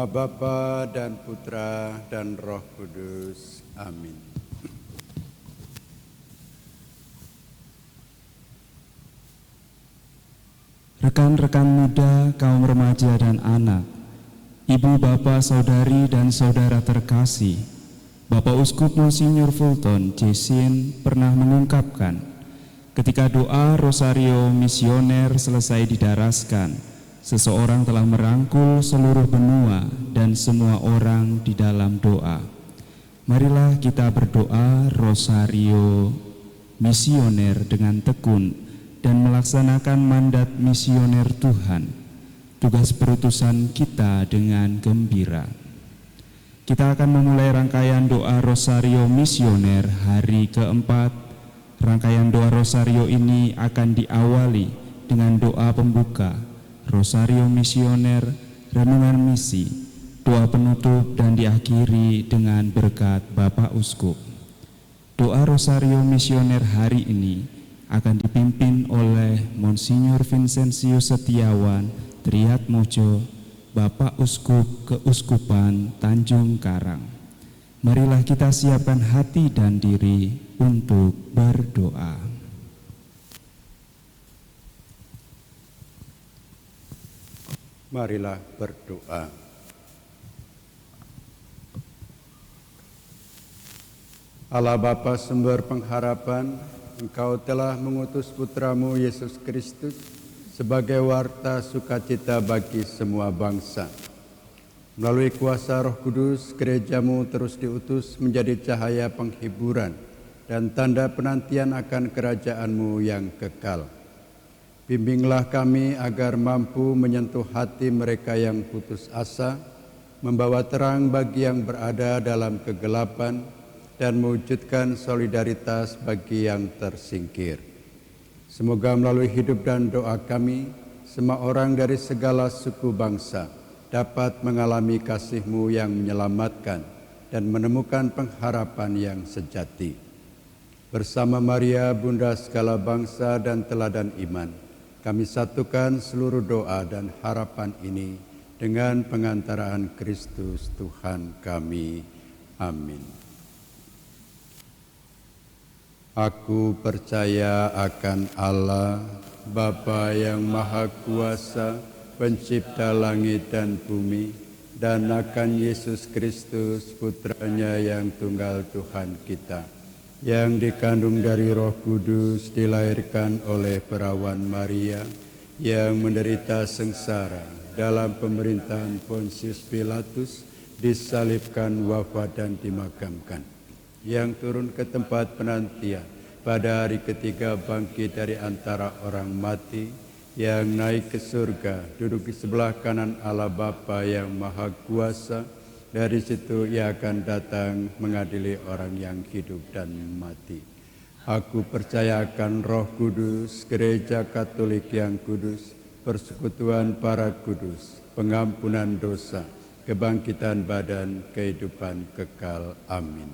Nama Bapa dan Putra dan Roh Kudus. Amin. Rekan-rekan muda, kaum remaja dan anak, ibu, bapak, saudari, dan saudara terkasih, Bapak Uskup Monsinyur Fulton Jasin pernah mengungkapkan, ketika doa Rosario Misioner selesai didaraskan, seseorang telah merangkul seluruh benua dan semua orang di dalam doa. Marilah kita berdoa Rosario Misioner dengan tekun dan melaksanakan mandat misioner Tuhan, tugas perutusan kita dengan gembira. Kita akan memulai rangkaian doa Rosario Misioner hari keempat. Rangkaian doa Rosario ini akan diawali dengan doa pembuka, Rosario Misioner, renungan misi, doa penutup, dan diakhiri dengan berkat Bapak Uskup. Doa Rosario Misioner hari ini akan dipimpin oleh Monsinyur Vincensius Setiawan Triatmojo, Bapak Uskup Keuskupan Tanjung Karang. Marilah kita siapkan hati dan diri untuk berdoa. Marilah berdoa. Allah Bapa sumber pengharapan, Engkau telah mengutus Putramu Yesus Kristus sebagai warta sukacita bagi semua bangsa. Melalui kuasa Roh Kudus, gerejamu terus diutus menjadi cahaya penghiburan dan tanda penantian akan kerajaan-Mu yang kekal. Bimbinglah kami agar mampu menyentuh hati mereka yang putus asa, membawa terang bagi yang berada dalam kegelapan, dan mewujudkan solidaritas bagi yang tersingkir. Semoga melalui hidup dan doa kami, semua orang dari segala suku bangsa dapat mengalami kasih-Mu yang menyelamatkan dan menemukan pengharapan yang sejati. Bersama Maria, Bunda segala bangsa dan teladan iman, kami satukan seluruh doa dan harapan ini dengan pengantaraan Kristus Tuhan kami. Amin. Aku percaya akan Allah, Bapa yang Maha Kuasa, pencipta langit dan bumi, dan akan Yesus Kristus, Putranya yang tunggal Tuhan kita, yang dikandung dari Roh Kudus, dilahirkan oleh perawan Maria, yang menderita sengsara dalam pemerintahan Pontius Pilatus, disalibkan, wafat dan dimakamkan, yang turun ke tempat penantian, pada hari ketiga bangkit dari antara orang mati, yang naik ke surga, duduk di sebelah kanan Allah Bapa yang Maha Kuasa. Dari situ Ia akan datang mengadili orang yang hidup dan mati. Aku percaya akan Roh Kudus, Gereja Katolik yang kudus, persekutuan para kudus, pengampunan dosa, kebangkitan badan, kehidupan kekal. Amin.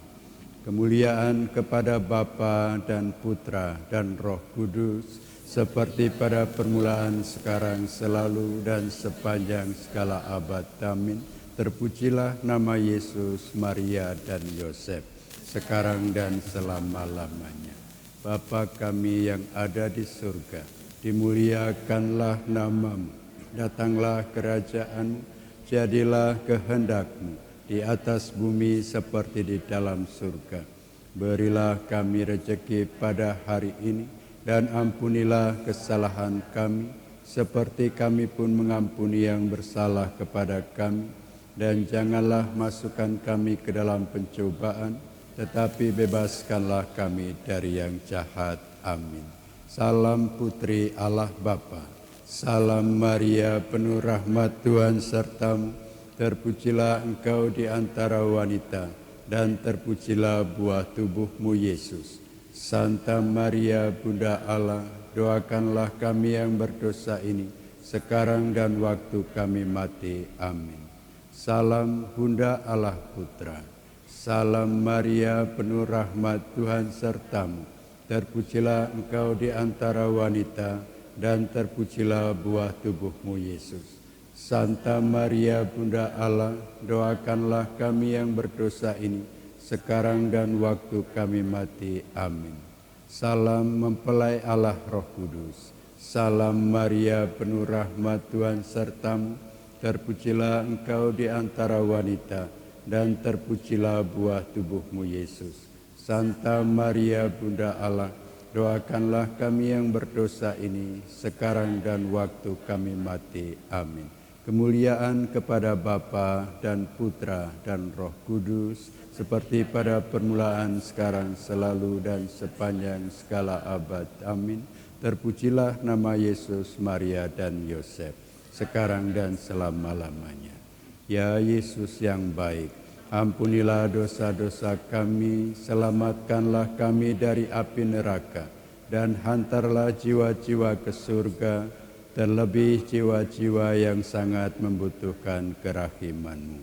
Kemuliaan kepada Bapa dan Putra dan Roh Kudus, seperti pada permulaan, sekarang, selalu, dan sepanjang segala abad. Amin. Terpujilah nama Yesus, Maria, dan Yosef, sekarang dan selama-lamanya. Bapa kami yang ada di surga, dimuliakanlah nama-Mu, datanglah kerajaan-Mu, jadilah kehendak-Mu di atas bumi seperti di dalam surga. Berilah kami rejeki pada hari ini, dan ampunilah kesalahan kami, seperti kami pun mengampuni yang bersalah kepada kami. Dan janganlah masukkan kami ke dalam pencobaan, tetapi bebaskanlah kami dari yang jahat. Amin. Salam Putri Allah Bapa, salam Maria penuh rahmat Tuhan sertamu, terpujilah engkau di antara wanita, dan terpujilah buah tubuhmu Yesus. Santa Maria Bunda Allah, doakanlah kami yang berdosa ini, sekarang dan waktu kami mati. Amin. Salam Bunda Allah Putra, salam Maria penuh rahmat Tuhan sertamu, terpujilah engkau di antara wanita, dan terpujilah buah tubuhmu Yesus. Santa Maria Bunda Allah, doakanlah kami yang berdosa ini, sekarang dan waktu kami mati. Amin. Salam mempelai Allah Roh Kudus. Salam Maria, penuh rahmat Tuhan sertamu, terpujilah engkau di antara wanita, dan terpujilah buah tubuhmu Yesus. Santa Maria Bunda Allah, doakanlah kami yang berdosa ini, sekarang dan waktu kami mati. Amin. Kemuliaan kepada Bapa dan Putra dan Roh Kudus, seperti pada permulaan, sekarang, selalu, dan sepanjang segala abad. Amin. Terpujilah nama Yesus, Maria, dan Yosef, sekarang dan selama-lamanya. Ya Yesus yang baik, ampunilah dosa-dosa kami, selamatkanlah kami dari api neraka, dan hantarlah jiwa-jiwa ke surga, terlebih jiwa-jiwa yang sangat membutuhkan kerahiman-Mu.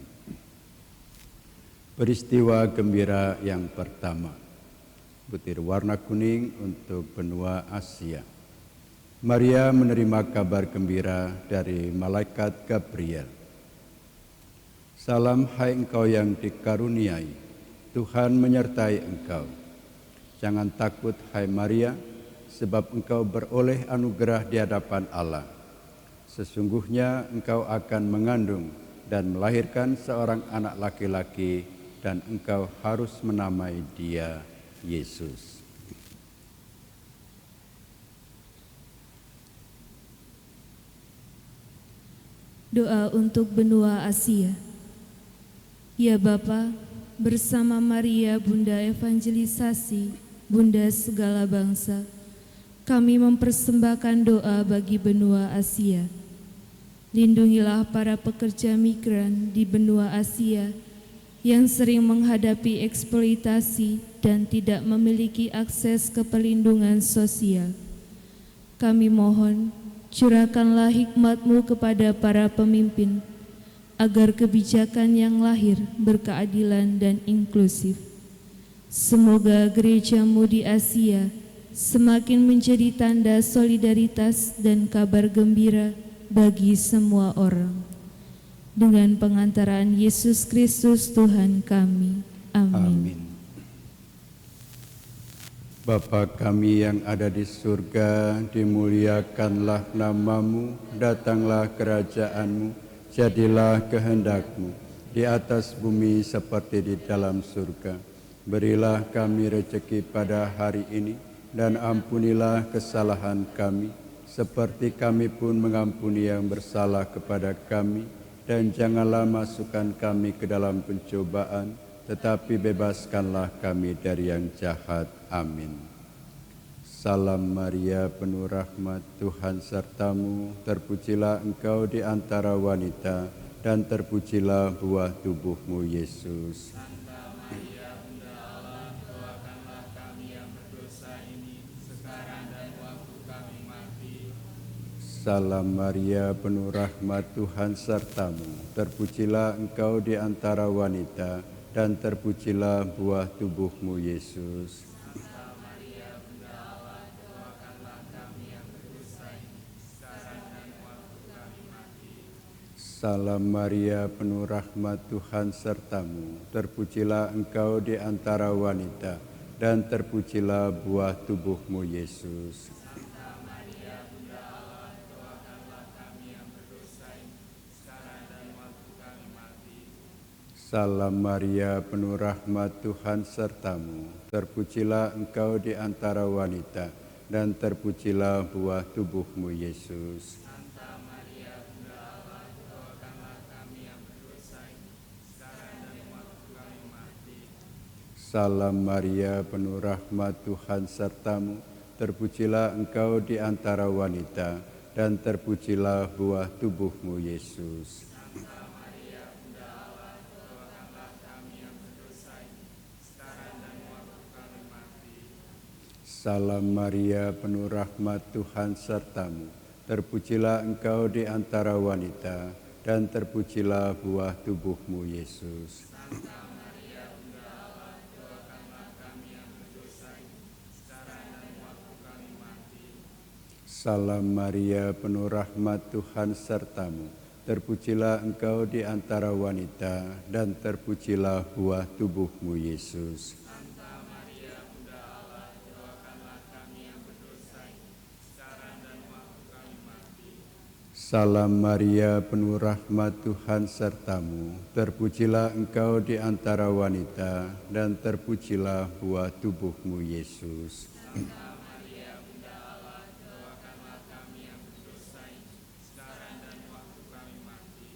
Peristiwa gembira yang pertama, butir warna kuning untuk benua Asia. Maria menerima kabar gembira dari malaikat Gabriel. Salam hai engkau yang dikaruniai, Tuhan menyertai engkau. Jangan takut hai Maria, sebab engkau beroleh anugerah di hadapan Allah. Sesungguhnya engkau akan mengandung dan melahirkan seorang anak laki-laki, dan engkau harus menamai dia Yesus. Doa untuk benua Asia. Ya Bapa, bersama Maria Bunda Evangelisasi, Bunda segala bangsa, kami mempersembahkan doa bagi benua Asia. Lindungilah para pekerja migran di benua Asia yang sering menghadapi eksploitasi dan tidak memiliki akses ke perlindungan sosial. Kami mohon, curahkanlah hikmat-Mu kepada para pemimpin, agar kebijakan yang lahir berkeadilan dan inklusif. Semoga gereja-Mu di Asia semakin menjadi tanda solidaritas dan kabar gembira bagi semua orang. Dengan pengantaran Yesus Kristus Tuhan kami. Amin. Bapa kami yang ada di surga, dimuliakanlah nama-Mu, datanglah kerajaan-Mu, jadilah kehendak-Mu di atas bumi seperti di dalam surga. Berilah kami rezeki pada hari ini, dan ampunilah kesalahan kami, seperti kami pun mengampuni yang bersalah kepada kami. Dan janganlah masukkan kami ke dalam pencobaan, tetapi bebaskanlah kami dari yang jahat. Amin. Salam Maria, penuh rahmat, Tuhan sertamu, terpujilah engkau di antara wanita, dan terpujilah buah tubuhmu Yesus. Santa Maria Bunda Allah, doakanlah kami yang berdosa ini, sekarang dan waktu kami mati. Salam Maria, penuh rahmat, Tuhan sertamu, terpujilah engkau di antara wanita, dan terpujilah buah tubuhmu Yesus. Santa Maria Bunda Allah, doakanlah kami yang berdosa ini, sekarang dan waktu kami mati. Salam Maria, penuh rahmat, Tuhan sertamu, terpujilah engkau di antara wanita, dan terpujilah buah tubuhmu Yesus. Santa Maria Bunda Allah, doakanlah kami yang berdosa ini, sekarang dan waktu kami mati. Salam Maria, penuh rahmat, Tuhan sertamu, terpujilah engkau di antara wanita, dan terpujilah buah tubuhmu Yesus. Santa Maria Bunda Allah, doakanlah kami yang berdosa ini, sekarang dan waktu kami mati. Salam Maria, penuh rahmat, Tuhan sertamu, terpujilah engkau di antara wanita, dan terpujilah buah tubuhmu Yesus. Santa Maria Bunda Allah, doakanlah kami yang berdosa ini, sekarang dan waktu kami mati. Salam Maria, penuh rahmat, Tuhan sertamu, terpujilah engkau di antara wanita, dan terpujilah buah tubuhmu Yesus. Santa Maria Bunda Allah, doakanlah kami yang berdosa ini, sekarang dan waktu kami mati. Salam Maria, penuh rahmat, Tuhan sertamu, terpujilah engkau di antara wanita, dan terpujilah buah tubuhmu, Yesus. Santa Maria, Bunda Allah, doakanlah kami yang berdosa ini, sekarang dan waktu kami mati. Salam Maria, penuh rahmat Tuhan sertamu, terpujilah engkau di antara wanita, dan terpujilah buah tubuhmu, Yesus. Santa Maria, Bunda Allah, doakanlah kami yang berdosa ini, sekarang dan waktu kami mati.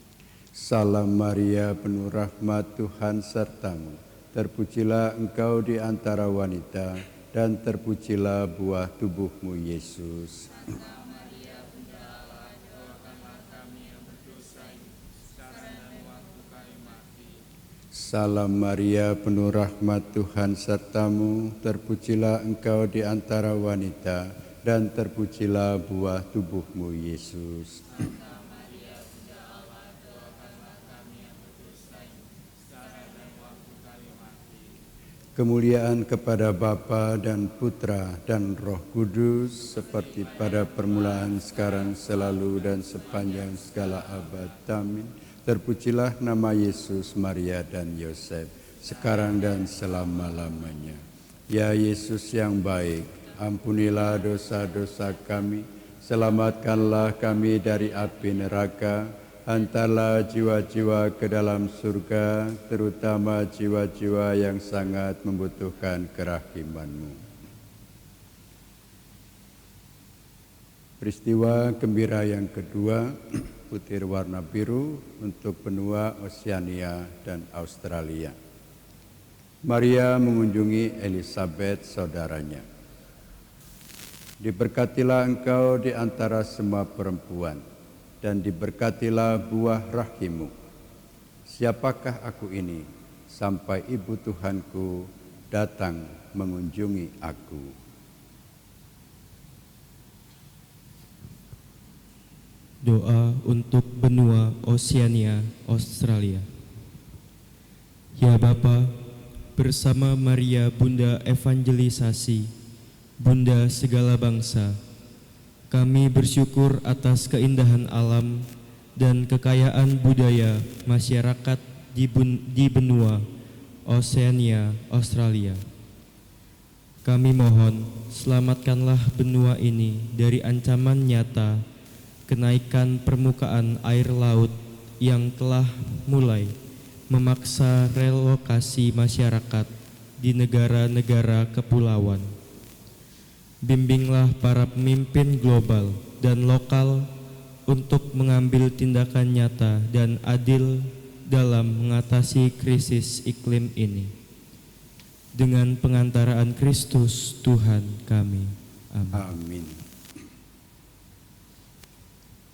Salam Maria, penuh rahmat Tuhan sertamu, terpujilah engkau di antara wanita, dan terpujilah buah tubuhmu, Yesus. Santa Maria, Bunda Allah, doakanlah kami yang berdosa ini, sekarang dan waktu kami mati. Salam Maria, penuh rahmat Tuhan sertamu, terpujilah engkau di antara wanita, dan terpujilah buah tubuhmu, Yesus. Santa Maria, Bunda Allah, doakanlah kami yang berdosa ini, sekarang dan waktu kami mati. Kemuliaan kepada Bapa dan Putra dan Roh Kudus, seperti pada permulaan, sekarang, selalu, dan sepanjang segala abad. Amin. Terpujilah nama Yesus, Maria, dan Yosef, sekarang dan selama-lamanya. Ya Yesus yang baik, ampunilah dosa-dosa kami, selamatkanlah kami dari api neraka, hantarlah jiwa-jiwa ke dalam surga, terutama jiwa-jiwa yang sangat membutuhkan kerahiman-Mu. Peristiwa gembira yang kedua, butir warna biru untuk benua Oseania dan Australia. Maria mengunjungi Elizabeth, saudaranya. Diberkatilah engkau di antara semua perempuan, dan diberkatilah buah rahimmu. Siapakah aku ini, sampai ibu Tuhanku datang mengunjungi aku? Doa untuk benua Oseania, Australia. Ya Bapa, bersama Maria Bunda Evangelisasi, Bunda segala bangsa, kami bersyukur atas keindahan alam dan kekayaan budaya masyarakat di benua Oseania, Australia. Kami mohon, selamatkanlah benua ini dari ancaman nyata kenaikan permukaan air laut yang telah mulai memaksa relokasi masyarakat di negara-negara kepulauan. Bimbinglah para pemimpin global dan lokal untuk mengambil tindakan nyata dan adil dalam mengatasi krisis iklim ini. Dengan pengantaraan Kristus Tuhan kami. Amin. Amin.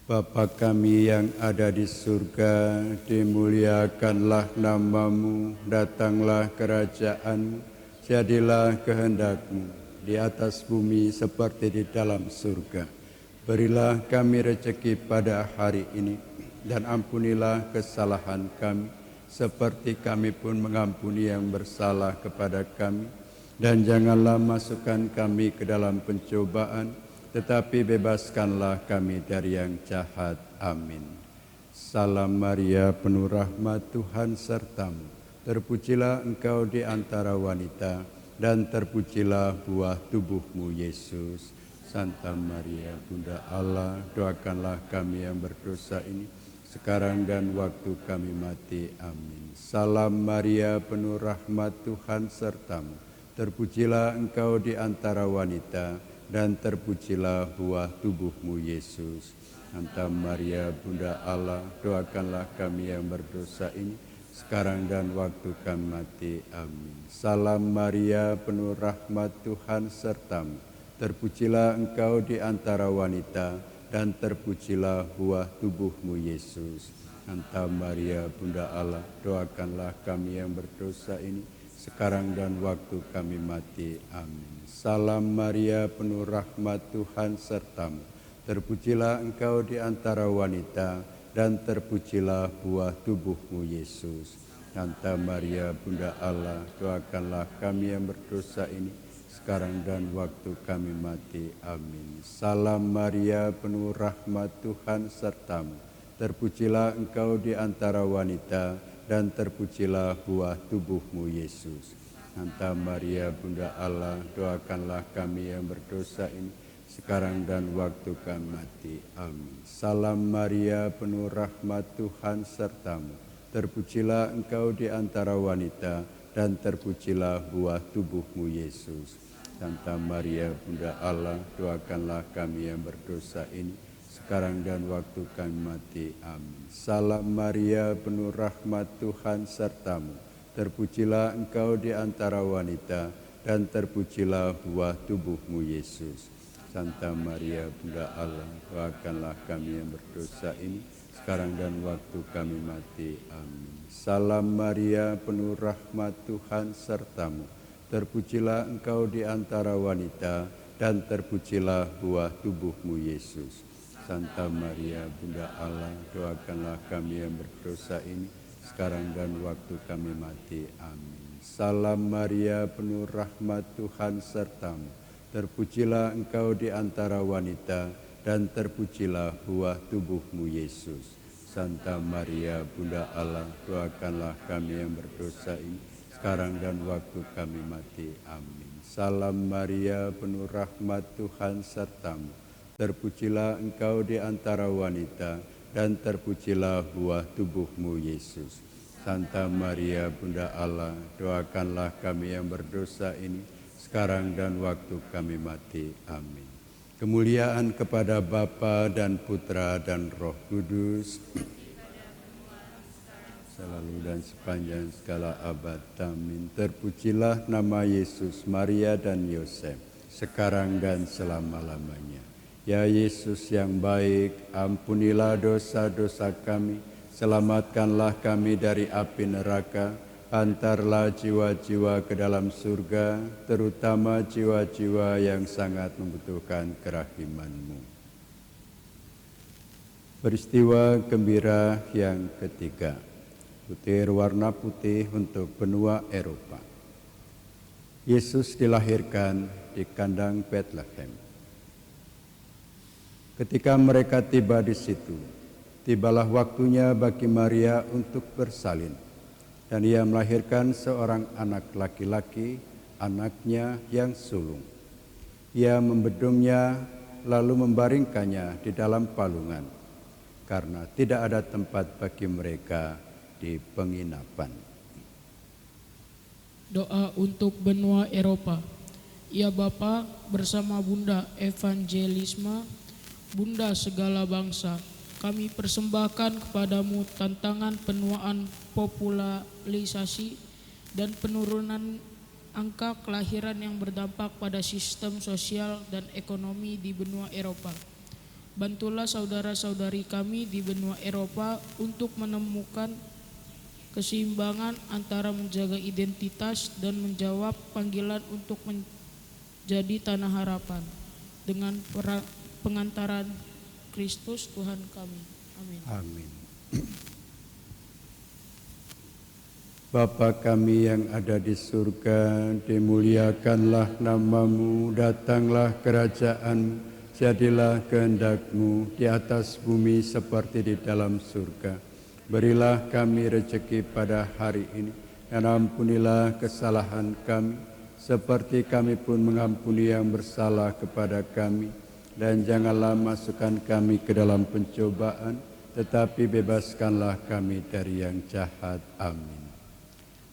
Bapa kami yang ada di surga, dimuliakanlah namamu, datanglah kerajaan-Mu, jadilah kehendak-Mu di atas bumi seperti di dalam surga. Berilah kami rezeki pada hari ini, dan ampunilah kesalahan kami, seperti kami pun mengampuni yang bersalah kepada kami. Dan janganlah masukkan kami ke dalam pencobaan, tetapi bebaskanlah kami dari yang jahat. Amin. Salam Maria, penuh rahmat Tuhan sertamu, terpujilah engkau di antara wanita, dan terpujilah buah tubuhmu, Yesus. Santa Maria, Bunda Allah, doakanlah kami yang berdosa ini, sekarang dan waktu kami mati. Amin. Salam Maria, penuh rahmat Tuhan sertamu, terpujilah engkau di antara wanita, dan terpujilah buah tubuhmu, Yesus. Santa Maria, Bunda Allah, doakanlah kami yang berdosa ini, sekarang dan waktu kami mati. Amin. Salam Maria, penuh rahmat Tuhan sertamu, terpujilah engkau di antara wanita, dan terpujilah buah tubuhmu, Yesus. Santa Maria, Bunda Allah, doakanlah kami yang berdosa ini, sekarang dan waktu kami mati. Amin. Salam Maria, penuh rahmat Tuhan sertamu, terpujilah engkau di antara wanita, dan terpujilah buah tubuhmu, Yesus. Santa Maria, Bunda Allah, doakanlah kami yang berdosa ini, sekarang dan waktu kami mati. Amin. Salam Maria, penuh rahmat Tuhan sertamu, terpujilah engkau di antara wanita, dan terpujilah buah tubuhmu Yesus. Santa Maria Bunda Allah, doakanlah kami yang berdosa ini, sekarang dan waktu kami mati. Amin. Salam Maria, penuh rahmat, Tuhan sertamu. Terpujilah engkau di antara wanita, dan terpujilah buah tubuhmu Yesus. Santa Maria Bunda Allah, doakanlah kami yang berdosa ini, sekarang dan waktu kami mati. Amin. Salam Maria, penuh rahmat, Tuhan sertamu. Terpujilah engkau di antara wanita, dan terpujilah buah tubuhmu Yesus. Santa Maria Bunda Allah, doakanlah kami yang berdosa ini, sekarang dan waktu kami mati. Amin. Salam Maria, penuh rahmat, Tuhan sertamu. Terpujilah engkau di antara wanita, dan terpujilah buah tubuhmu Yesus. Santa Maria Bunda Allah, doakanlah kami yang berdosa ini, sekarang dan waktu kami mati. Amin. Salam Maria, penuh rahmat, Tuhan sertamu. Terpujilah engkau di antara wanita, dan terpujilah buah tubuhmu Yesus. Santa Maria Bunda Allah, doakanlah kami yang berdosa ini, sekarang dan waktu kami mati. Amin. Salam Maria, penuh rahmat, Tuhan sertamu. Terpujilah engkau di antara wanita, dan terpujilah buah tubuhmu Yesus. Santa Maria Bunda Allah, doakanlah kami yang berdosa ini, sekarang dan waktu kami mati. Amin. Kemuliaan kepada Bapa dan Putra dan Roh Kudus, selalu dan sepanjang segala abad. Amin. Terpujilah nama Yesus, Maria dan Yosef, sekarang dan selama-lamanya. Ya Yesus yang baik, ampunilah dosa-dosa kami, selamatkanlah kami dari api neraka, antarlah jiwa-jiwa ke dalam surga, terutama jiwa-jiwa yang sangat membutuhkan kerahiman-Mu. Peristiwa gembira yang ketiga, butir warna putih untuk benua Eropa. Yesus dilahirkan di kandang Bethlehem. Ketika mereka tiba di situ, tibalah waktunya bagi Maria untuk bersalin, dan ia melahirkan seorang anak laki-laki, anaknya yang sulung. Ia membedungnya lalu membaringkannya di dalam palungan, karena tidak ada tempat bagi mereka di penginapan. Doa untuk benua Eropa. Ya Bapa, bersama Bunda Evangelisme, Bunda segala bangsa, kami persembahkan kepadamu tantangan penuaan popularisasi dan penurunan angka kelahiran yang berdampak pada sistem sosial dan ekonomi di benua Eropa. Bantulah saudara-saudari kami di benua Eropa untuk menemukan keseimbangan antara menjaga identitas dan menjawab panggilan untuk menjadi tanah harapan dengan pengantaran Kristus Tuhan kami. Amin. Amin. Bapa kami yang ada di surga, dimuliakanlah nama-Mu, datanglah kerajaan-Mu, jadilah kehendak-Mu di atas bumi seperti di dalam surga. Berilah kami rezeki pada hari ini, dan ampunilah kesalahan kami, seperti kami pun mengampuni yang bersalah kepada kami. Dan janganlah masukkan kami ke dalam pencobaan, tetapi bebaskanlah kami dari yang jahat. Amin.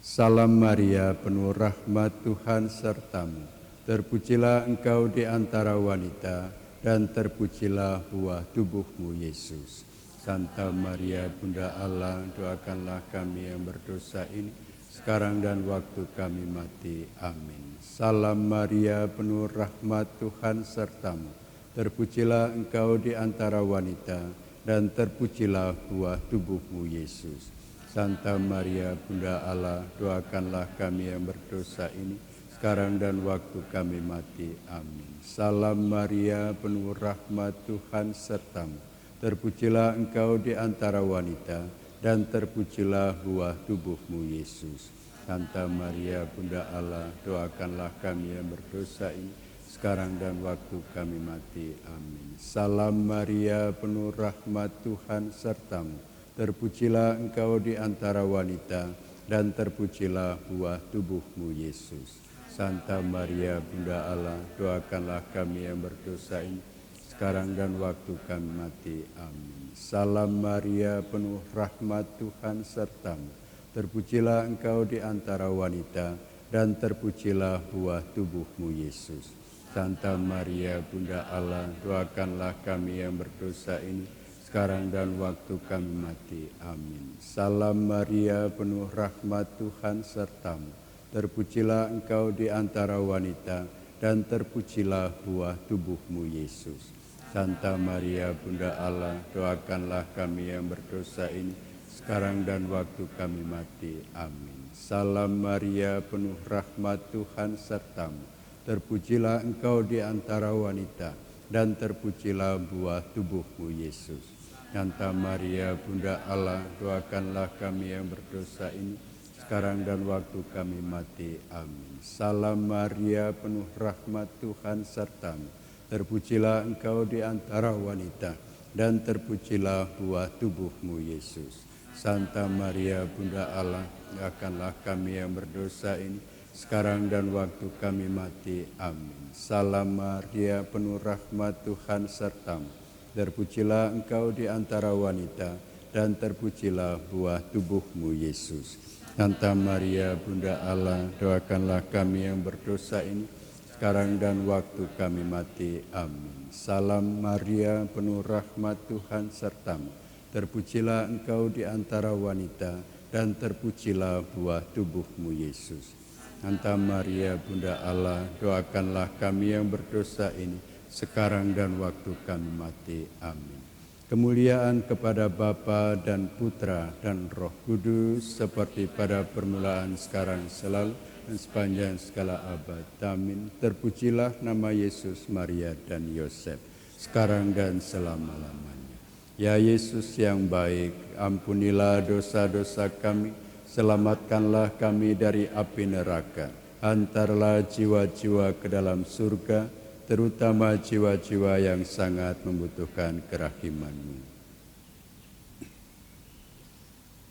Salam Maria, penuh rahmat, Tuhan sertamu. Terpujilah engkau di antara wanita, dan terpujilah buah tubuhmu Yesus. Santa Maria Bunda Allah, doakanlah kami yang berdosa ini, sekarang dan waktu kami mati. Amin. Salam Maria, penuh rahmat, Tuhan sertamu. Terpujilah engkau di antara wanita, dan terpujilah buah tubuhmu Yesus. Santa Maria Bunda Allah, doakanlah kami yang berdosa ini, sekarang dan waktu kami mati. Amin. Salam Maria, penuh rahmat, Tuhan sertamu. Terpujilah engkau di antara wanita, dan terpujilah buah tubuhmu Yesus. Santa Maria Bunda Allah, doakanlah kami yang berdosa ini, sekarang dan waktu kami mati. Amin. Salam Maria, penuh rahmat, Tuhan sertamu. Terpujilah engkau di antara wanita, dan terpujilah buah tubuhmu, Yesus. Santa Maria, Bunda Allah, doakanlah kami yang berdosa ini, sekarang dan waktu kami mati. Amin. Salam Maria, penuh rahmat, Tuhan sertamu. Terpujilah engkau di antara wanita, dan terpujilah buah tubuhmu, Yesus. Santa Maria, Bunda Allah, doakanlah kami yang berdosa ini, sekarang dan waktu kami mati. Amin. Salam Maria, penuh rahmat, Tuhan sertamu. Terpujilah engkau di antara wanita, dan terpujilah buah tubuhmu, Yesus. Santa Maria, Bunda Allah, doakanlah kami yang berdosa ini, sekarang dan waktu kami mati. Amin. Salam Maria, penuh rahmat, Tuhan sertamu. Terpujilah engkau di antara wanita, dan terpujilah buah tubuhmu, Yesus. Santa Maria, Bunda Allah, doakanlah kami yang berdosa ini, sekarang dan waktu kami mati. Amin. Salam Maria, penuh rahmat, Tuhan sertamu. Terpujilah engkau di antara wanita, dan terpujilah buah tubuhmu, Yesus. Santa Maria, Bunda Allah, doakanlah kami yang berdosa ini, sekarang dan waktu kami mati. Amin. Salam Maria, penuh rahmat, Tuhan sertamu. Terpujilah engkau di antara wanita, dan terpujilah buah tubuhmu, Yesus. Santa Maria, Bunda Allah, doakanlah kami yang berdosa ini, sekarang dan waktu kami mati. Amin. Salam Maria, penuh rahmat, Tuhan sertamu. Terpujilah engkau di antara wanita, dan terpujilah buah tubuhmu, Yesus. Santa Maria, Bunda Allah, doakanlah kami yang berdosa ini, sekarang dan waktu kami mati. Amin. Kemuliaan kepada Bapa dan Putra dan Roh Kudus, seperti pada permulaan, sekarang, selalu, dan sepanjang segala abad. Amin. Terpujilah nama Yesus, Maria, dan Yosef, sekarang dan selama-lamanya. Ya Yesus yang baik, ampunilah dosa-dosa kami, selamatkanlah kami dari api neraka, hantarlah jiwa-jiwa ke dalam surga, terutama jiwa-jiwa yang sangat membutuhkan kerahiman-Mu.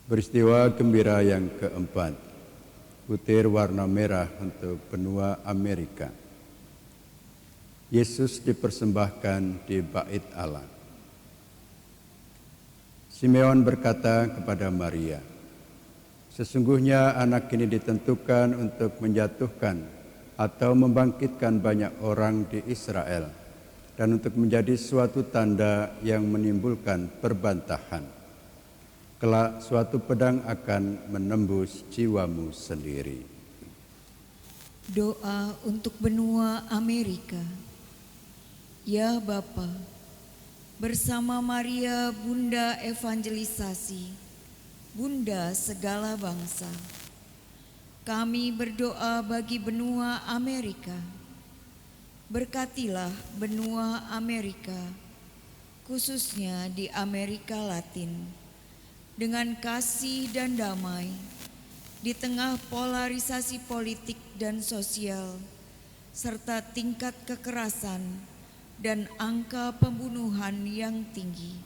Peristiwa gembira yang keempat, butir warna merah untuk benua Amerika. Yesus dipersembahkan di Bait Allah. Simeon berkata kepada Maria, sesungguhnya anak ini ditentukan untuk menjatuhkan atau membangkitkan banyak orang di Israel, dan untuk menjadi suatu tanda yang menimbulkan perbantahan. Kelak suatu pedang akan menembus jiwamu sendiri. Doa untuk benua Amerika. Ya Bapa, bersama Maria Bunda Evangelisasi, Bunda segala bangsa, kami berdoa bagi benua Amerika. Berkatilah benua Amerika, khususnya di Amerika Latin, dengan kasih dan damai di tengah polarisasi politik dan sosial, serta tingkat kekerasan dan angka pembunuhan yang tinggi.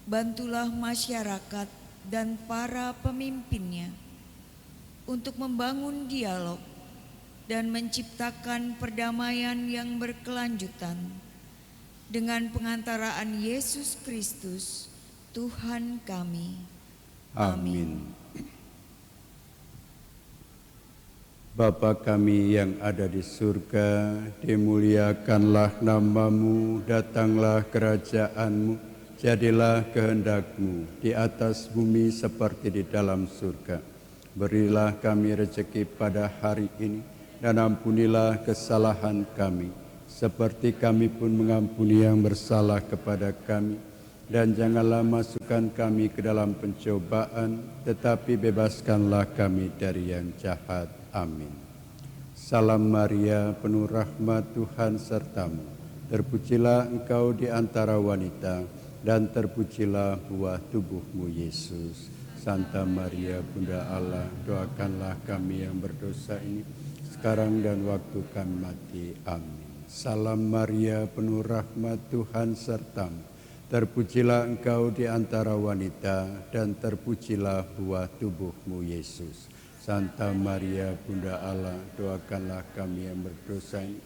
Bantulah masyarakat dan para pemimpinnya untuk membangun dialog dan menciptakan perdamaian yang berkelanjutan dengan pengantaraan Yesus Kristus, Tuhan kami. Amin. Bapa kami yang ada di surga, dimuliakanlah nama-Mu, datanglah kerajaan-Mu, jadilah kehendak-Mu di atas bumi seperti di dalam surga. Berilah kami rezeki pada hari ini, dan ampunilah kesalahan kami, seperti kami pun mengampuni yang bersalah kepada kami. Dan janganlah masukkan kami ke dalam pencobaan, tetapi bebaskanlah kami dari yang jahat. Amin. Salam Maria, penuh rahmat, Tuhan sertamu. Terpujilah engkau di antara wanita, dan terpujilah buah tubuhmu, Yesus. Santa Maria, Bunda Allah, doakanlah kami yang berdosa ini, sekarang dan waktu kami mati. Amin. Salam Maria, penuh rahmat, Tuhan sertamu. Terpujilah engkau di antara wanita, dan terpujilah buah tubuhmu, Yesus. Santa Maria, Bunda Allah, doakanlah kami yang berdosa ini,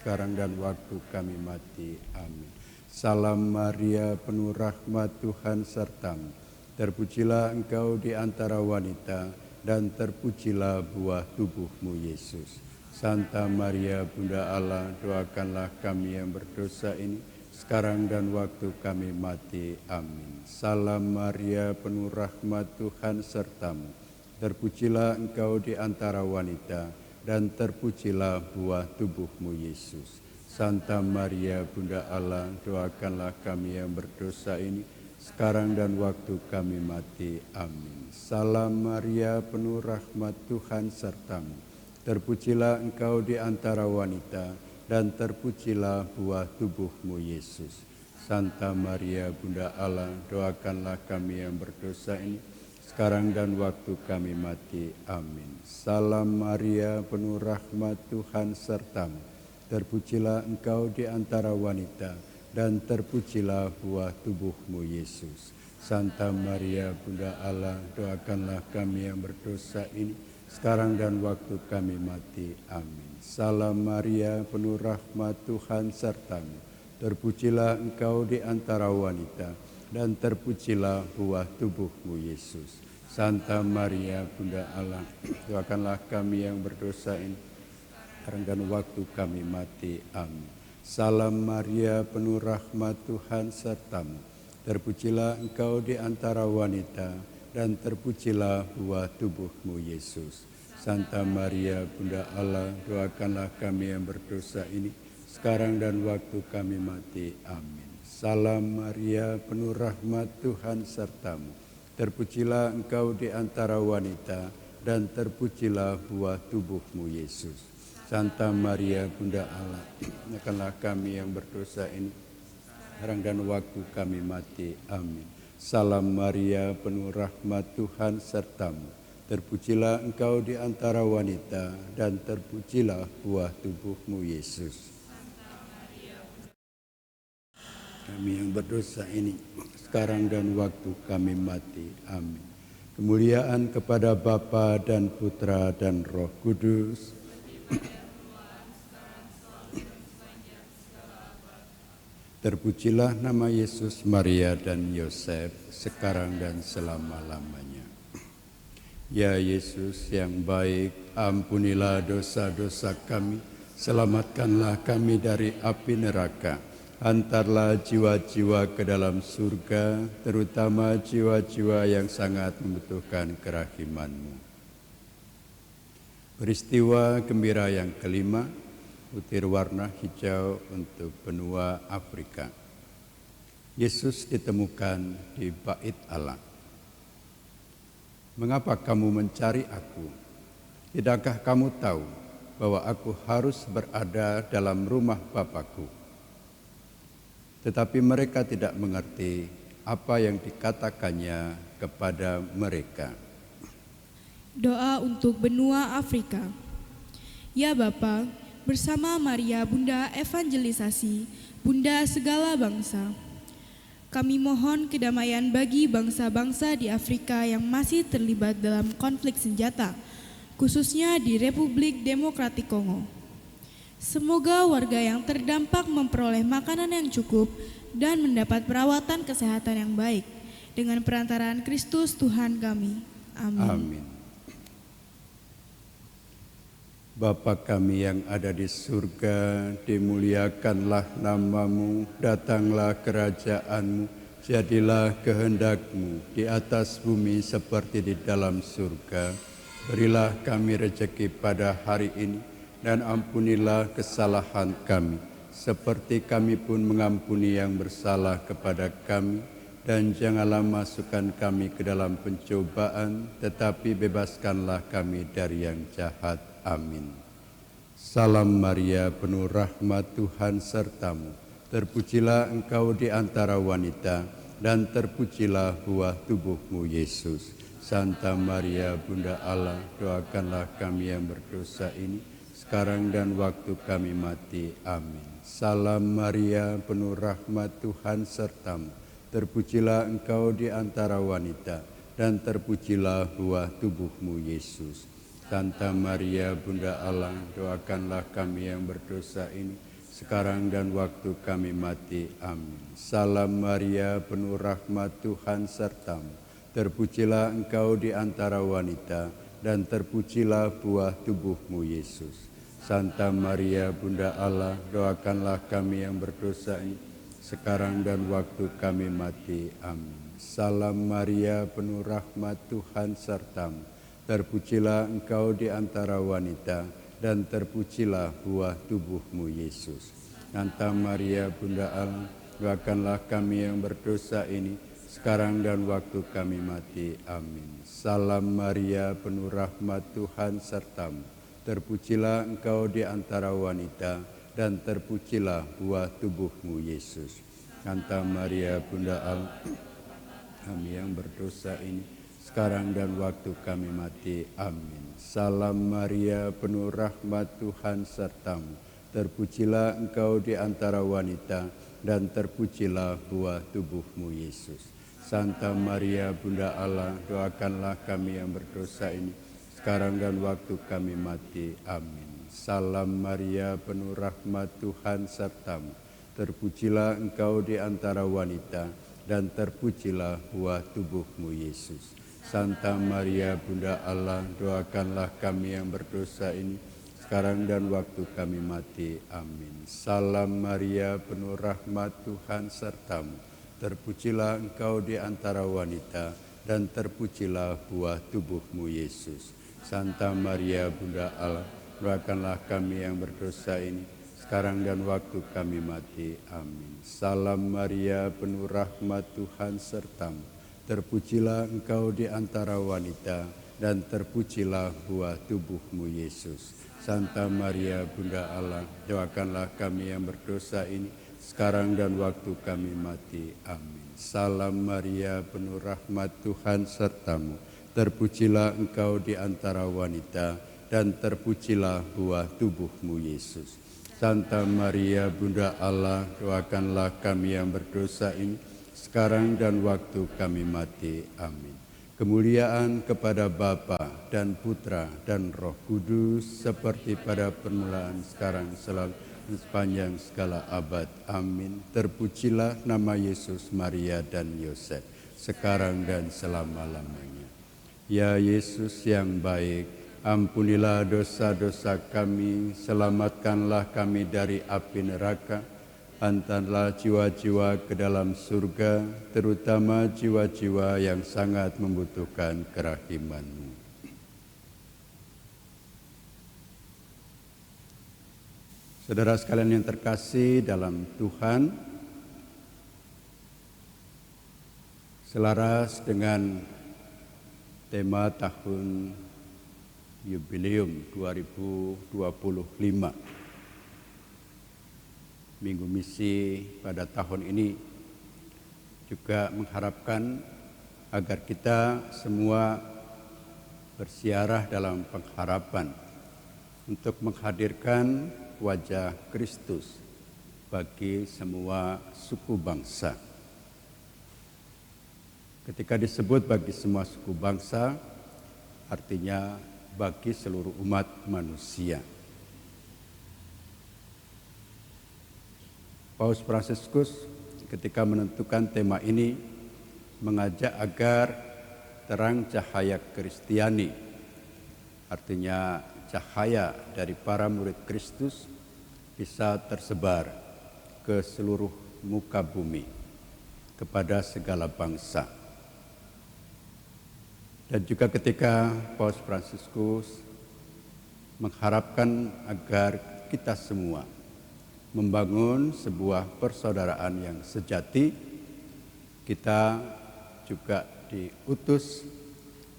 sekarang dan waktu kami mati. Amin. Salam Maria, penuh rahmat, Tuhan sertamu. Terpujilah engkau di antara wanita, dan terpujilah buah tubuhmu, Yesus. Santa Maria, Bunda Allah, doakanlah kami yang berdosa ini, sekarang dan waktu kami mati. Amin. Salam Maria, penuh rahmat, Tuhan sertamu. Terpujilah engkau di antara wanita, dan terpujilah buah tubuhmu, Yesus. Santa Maria, Bunda Allah, doakanlah kami yang berdosa ini, sekarang dan waktu kami mati. Amin. Salam Maria, penuh rahmat, Tuhan sertamu. Terpujilah engkau di antara wanita, dan terpujilah buah tubuhmu, Yesus. Santa Maria, Bunda Allah, doakanlah kami yang berdosa ini, sekarang dan waktu kami mati. Amin. Salam Maria, penuh rahmat, Tuhan sertamu. Terpujilah engkau di antara wanita, dan terpujilah buah tubuhmu, Yesus. Santa Maria, Bunda Allah, doakanlah kami yang berdosa ini, sekarang dan waktu kami mati. Amin. Salam Maria, penuh rahmat, Tuhan sertamu. Terpujilah engkau di antara wanita, dan terpujilah buah tubuhmu, Yesus. Santa Maria, Bunda Allah, doakanlah kami yang berdosa ini, sekarang dan waktu kami mati. Amin. Salam Maria, penuh rahmat, Tuhan sertamu. Terpujilah engkau di antara wanita, dan terpujilah buah tubuhmu, Yesus. Santa Maria, Bunda Allah, doakanlah kami yang berdosa ini, sekarang dan waktu kami mati. Amin. Salam Maria, penuh rahmat, Tuhan sertamu. Terpujilah engkau di antara wanita, dan terpujilah buah tubuhmu, Yesus. Santa Maria, Bunda Allah, doakanlah kami yang berdosa ini, sekarang dan waktu kami mati. Amin. Salam Maria, penuh rahmat, Tuhan sertamu. Terpujilah engkau di antara wanita, dan terpujilah buah tubuhmu, Yesus. Kami yang berdosa ini, sekarang dan waktu kami mati. Amin. Kemuliaan kepada Bapa dan Putra dan Roh Kudus. Terpujilah nama Yesus, Maria, dan Yosef, sekarang dan selama-lamanya. Ya Yesus yang baik, ampunilah dosa-dosa kami, selamatkanlah kami dari api neraka, antarlah jiwa-jiwa ke dalam surga, terutama jiwa-jiwa yang sangat membutuhkan kerahiman-Mu. Peristiwa gembira yang kelima, butir warna hijau untuk benua Afrika. Yesus ditemukan di Bait Allah. Mengapa kamu mencari aku? Tidakkah kamu tahu bahwa aku harus berada dalam rumah Bapa-Ku? Tetapi mereka tidak mengerti apa yang dikatakannya kepada mereka. Doa untuk benua Afrika. Ya Bapa, bersama Maria Bunda Evangelisasi, Bunda segala bangsa, kami mohon kedamaian bagi bangsa-bangsa di Afrika yang masih terlibat dalam konflik senjata, khususnya di Republik Demokratik Kongo. Semoga warga yang terdampak memperoleh makanan yang cukup dan mendapat perawatan kesehatan yang baik, dengan perantaraan Kristus Tuhan kami. Amin. Amin. Bapa kami yang ada di surga, dimuliakanlah nama-Mu, datanglah kerajaan-Mu, jadilah kehendak-Mu di atas bumi seperti di dalam surga. Berilah kami rejeki pada hari ini, dan ampunilah kesalahan kami, seperti kami pun mengampuni yang bersalah kepada kami. Dan janganlah masukkan kami ke dalam pencobaan, tetapi bebaskanlah kami dari yang jahat. Amin. Salam Maria, penuh rahmat, Tuhan sertamu. Terpujilah engkau di antara wanita, dan terpujilah buah tubuhmu, Yesus. Santa Maria, Bunda Allah, doakanlah kami yang berdosa ini, sekarang dan waktu kami mati. Amin. Salam Maria, penuh rahmat, Tuhan sertamu. Terpujilah engkau di antara wanita, dan terpujilah buah tubuhmu, Yesus. Santa Maria, Bunda Allah, doakanlah kami yang berdosa ini, sekarang dan waktu kami mati. Amin. Salam Maria, penuh rahmat, Tuhan sertamu. Terpujilah engkau di antara wanita, dan terpujilah buah tubuhmu, Yesus. Santa Maria, Bunda Allah, doakanlah kami yang berdosa ini, sekarang dan waktu kami mati. Amin. Salam Maria, penuh rahmat, Tuhan sertamu. Terpujilah engkau di antara wanita, dan terpujilah buah tubuhmu, Yesus. Santa Maria, Bunda Allah, doakanlah kami yang berdosa ini, sekarang dan waktu kami mati. Amin. Salam Maria, penuh rahmat, Tuhan sertamu. Terpujilah engkau di antara wanita, dan terpujilah buah tubuhmu, Yesus. Santa Maria, Bunda Allah, kami yang berdosa ini, sekarang dan waktu kami mati. Amin. Salam Maria, penuh rahmat, Tuhan sertamu. Terpujilah engkau di antara wanita, dan terpujilah buah tubuhmu, Yesus. Santa Maria, Bunda Allah, doakanlah kami yang berdosa ini, sekarang dan waktu kami mati. Amin. Salam Maria, penuh rahmat, Tuhan sertamu. Terpujilah engkau di antara wanita, dan terpujilah buah tubuhmu, Yesus. Santa Maria, Bunda Allah, doakanlah kami yang berdosa ini, sekarang dan waktu kami mati. Amin. Salam Maria, penuh rahmat, Tuhan sertamu. Terpujilah engkau di antara wanita, dan terpujilah buah tubuhmu, Yesus. Santa Maria, Bunda Allah, doakanlah kami yang berdosa ini, sekarang dan waktu kami mati. Amin. Salam Maria, penuh rahmat, Tuhan sertamu. Terpujilah engkau di antara wanita, dan terpujilah buah tubuhmu, Yesus. Santa Maria, Bunda Allah, doakanlah kami yang berdosa ini, sekarang dan waktu kami mati. Amin. Salam Maria, penuh rahmat, Tuhan sertamu. Terpujilah engkau di antara wanita, dan terpujilah buah tubuhmu, Yesus. Santa Maria, Bunda Allah, doakanlah kami yang berdosa ini, sekarang dan waktu kami mati. Amin. Kemuliaan kepada Bapa dan Putra dan Roh Kudus, seperti pada permulaan, sekarang, selalu, dan sepanjang segala abad. Amin. Terpujilah nama Yesus, Maria, dan Yosef, sekarang dan selama-lamanya. Ya Yesus yang baik, ampunilah dosa-dosa kami, selamatkanlah kami dari api neraka, hantarlah jiwa-jiwa ke dalam surga, terutama jiwa-jiwa yang sangat membutuhkan kerahiman-Mu. Saudara sekalian yang terkasih dalam Tuhan, selaras dengan tema tahun Yubileum 2025, Minggu Misi pada tahun ini juga mengharapkan agar kita semua bersiarah dalam pengharapan untuk menghadirkan wajah Kristus bagi semua suku bangsa. Ketika disebut bagi semua suku bangsa, artinya bagi seluruh umat manusia. Paus Fransiskus ketika menentukan tema ini mengajak agar terang cahaya Kristiani, artinya cahaya dari para murid Kristus, bisa tersebar ke seluruh muka bumi, kepada segala bangsa. Dan juga ketika Paus Fransiskus mengharapkan agar kita semua membangun sebuah persaudaraan yang sejati, kita juga diutus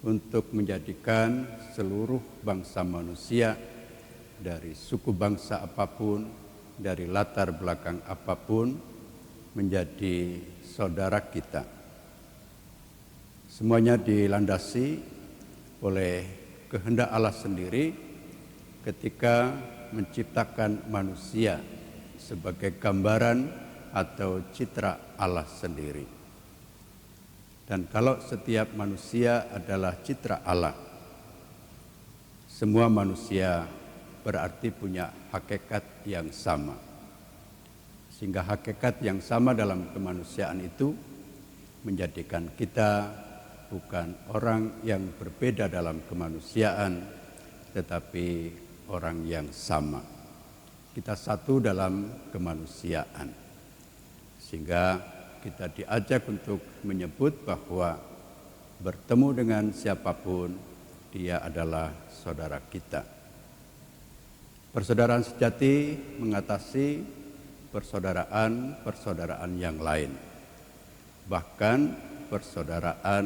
untuk menjadikan seluruh bangsa manusia dari suku bangsa apapun, dari latar belakang apapun, menjadi saudara kita. Semuanya dilandasi oleh kehendak Allah sendiri ketika menciptakan manusia sebagai gambaran atau citra Allah sendiri. Dan kalau setiap manusia adalah citra Allah, semua manusia berarti punya hakikat yang sama. Sehingga hakikat yang sama dalam kemanusiaan itu menjadikan kita bukan orang yang berbeda dalam kemanusiaan, tetapi orang yang sama. Kita satu dalam kemanusiaan. Sehingga kita diajak untuk menyebut bahwa bertemu dengan siapapun, dia adalah saudara kita. Persaudaraan sejati mengatasi persaudaraan yang lain. Bahkan persaudaraan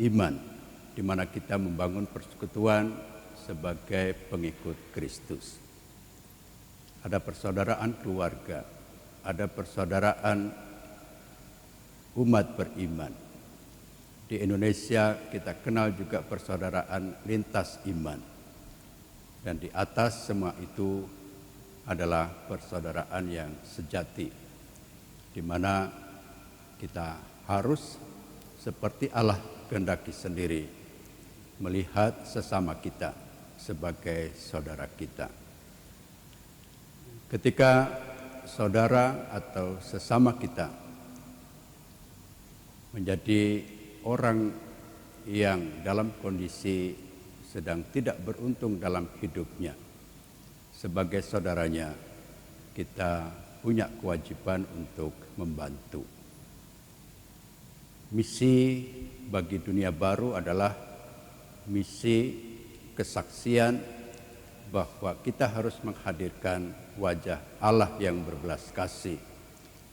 iman, di mana kita membangun persekutuan sebagai pengikut Kristus. Ada persaudaraan keluarga, ada persaudaraan umat beriman. Di Indonesia kita kenal juga persaudaraan lintas iman. Dan di atas semua itu adalah persaudaraan yang sejati, di mana kita harus seperti Allah kehendaki sendiri, melihat sesama kita sebagai saudara kita. Ketika saudara atau sesama kita menjadi orang yang dalam kondisi sedang tidak beruntung dalam hidupnya, sebagai saudaranya kita punya kewajiban untuk membantu. Misi bagi dunia baru adalah misi kesaksian bahwa kita harus menghadirkan wajah Allah yang berbelas kasih,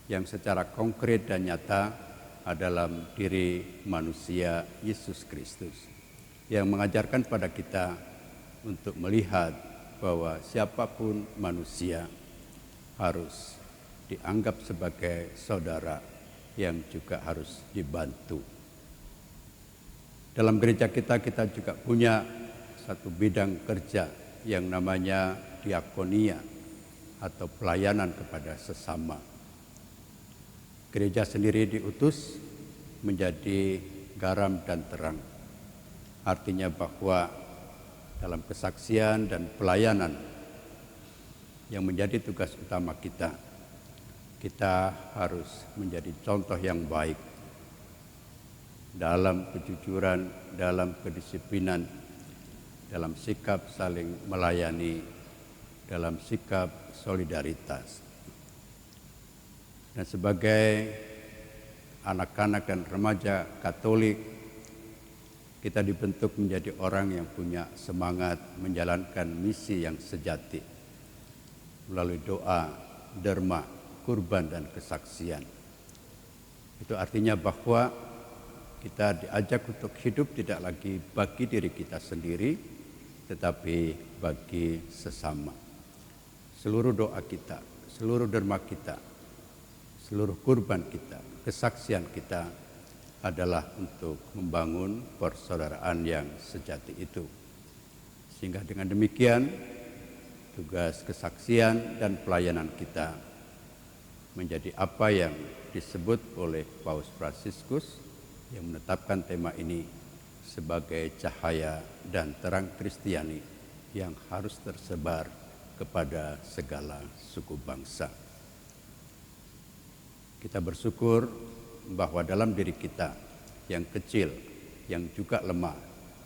yang secara konkret dan nyata dalam diri manusia Yesus Kristus, yang mengajarkan pada kita untuk melihat bahwa siapapun manusia harus dianggap sebagai saudara yang juga harus dibantu. Dalam gereja kita juga punya satu bidang kerja yang namanya diakonia atau pelayanan kepada sesama. Gereja sendiri diutus menjadi garam dan terang. Artinya bahwa dalam kesaksian dan pelayanan yang menjadi tugas utama kita, kita harus menjadi contoh yang baik dalam kejujuran, dalam kedisiplinan, dalam sikap saling melayani, dalam sikap solidaritas. Dan sebagai anak-anak dan remaja Katolik, kita dibentuk menjadi orang yang punya semangat menjalankan misi yang sejati melalui doa, derma, kurban, dan kesaksian. Itu artinya bahwa kita diajak untuk hidup tidak lagi bagi diri kita sendiri, tetapi bagi sesama. Seluruh doa kita, seluruh derma kita, seluruh kurban kita, kesaksian kita adalah untuk membangun persaudaraan yang sejati itu. Sehingga dengan demikian, tugas kesaksian dan pelayanan kita menjadi apa yang disebut oleh Paus Fransiskus yang menetapkan tema ini sebagai cahaya dan terang Kristiani yang harus tersebar kepada segala suku bangsa. Kita bersyukur bahwa dalam diri kita yang kecil, yang juga lemah,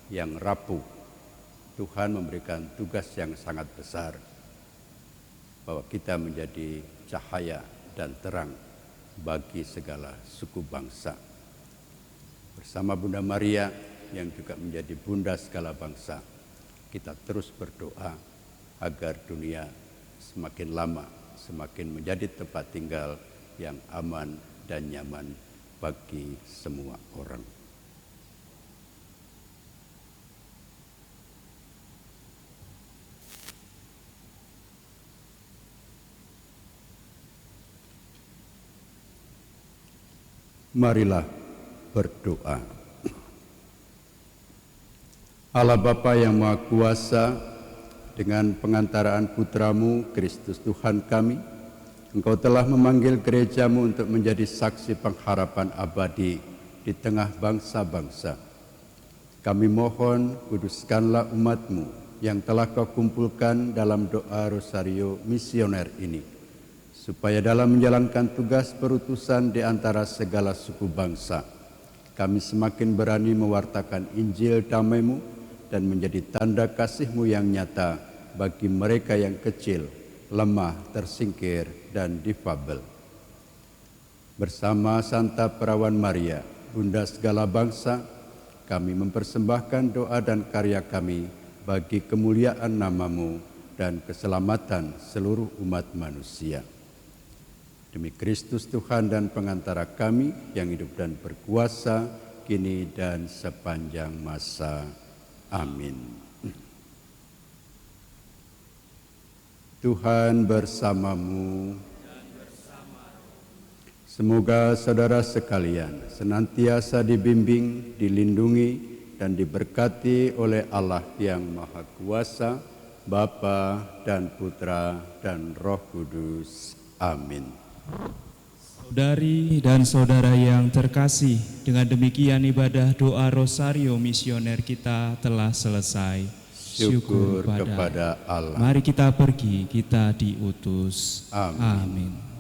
yang rapuh, Tuhan memberikan tugas yang sangat besar bahwa kita menjadi cahaya dan terang bagi segala suku bangsa. Bersama Bunda Maria yang juga menjadi bunda segala bangsa, kita terus berdoa agar dunia semakin lama semakin menjadi tempat tinggal yang aman dan nyaman bagi semua orang. Marilah berdoa. Allah Bapa yang Maha Kuasa, dengan pengantaraan putramu Kristus Tuhan kami, Engkau telah memanggil gerejamu untuk menjadi saksi pengharapan abadi di tengah bangsa-bangsa. Kami mohon kuduskanlah umatmu yang telah kau kumpulkan dalam doa rosario misioner ini, supaya dalam menjalankan tugas perutusan di antara segala suku bangsa, kami semakin berani mewartakan Injil damai-Mu dan menjadi tanda kasih-Mu yang nyata bagi mereka yang kecil, lemah, tersingkir, dan difabel. Bersama Santa Perawan Maria, Bunda segala bangsa, kami mempersembahkan doa dan karya kami bagi kemuliaan nama-Mu dan keselamatan seluruh umat manusia. Demi Kristus Tuhan dan pengantara kami yang hidup dan berkuasa, kini dan sepanjang masa. Amin. Tuhan bersamamu. Semoga saudara sekalian senantiasa dibimbing, dilindungi, dan diberkati oleh Allah yang Maha Kuasa, Bapa dan Putra dan Roh Kudus. Amin. Saudari dan saudara yang terkasih, dengan demikian ibadah doa rosario misioner kita telah selesai. Syukur kepada Allah. Mari kita pergi, kita diutus. Amin. Amin.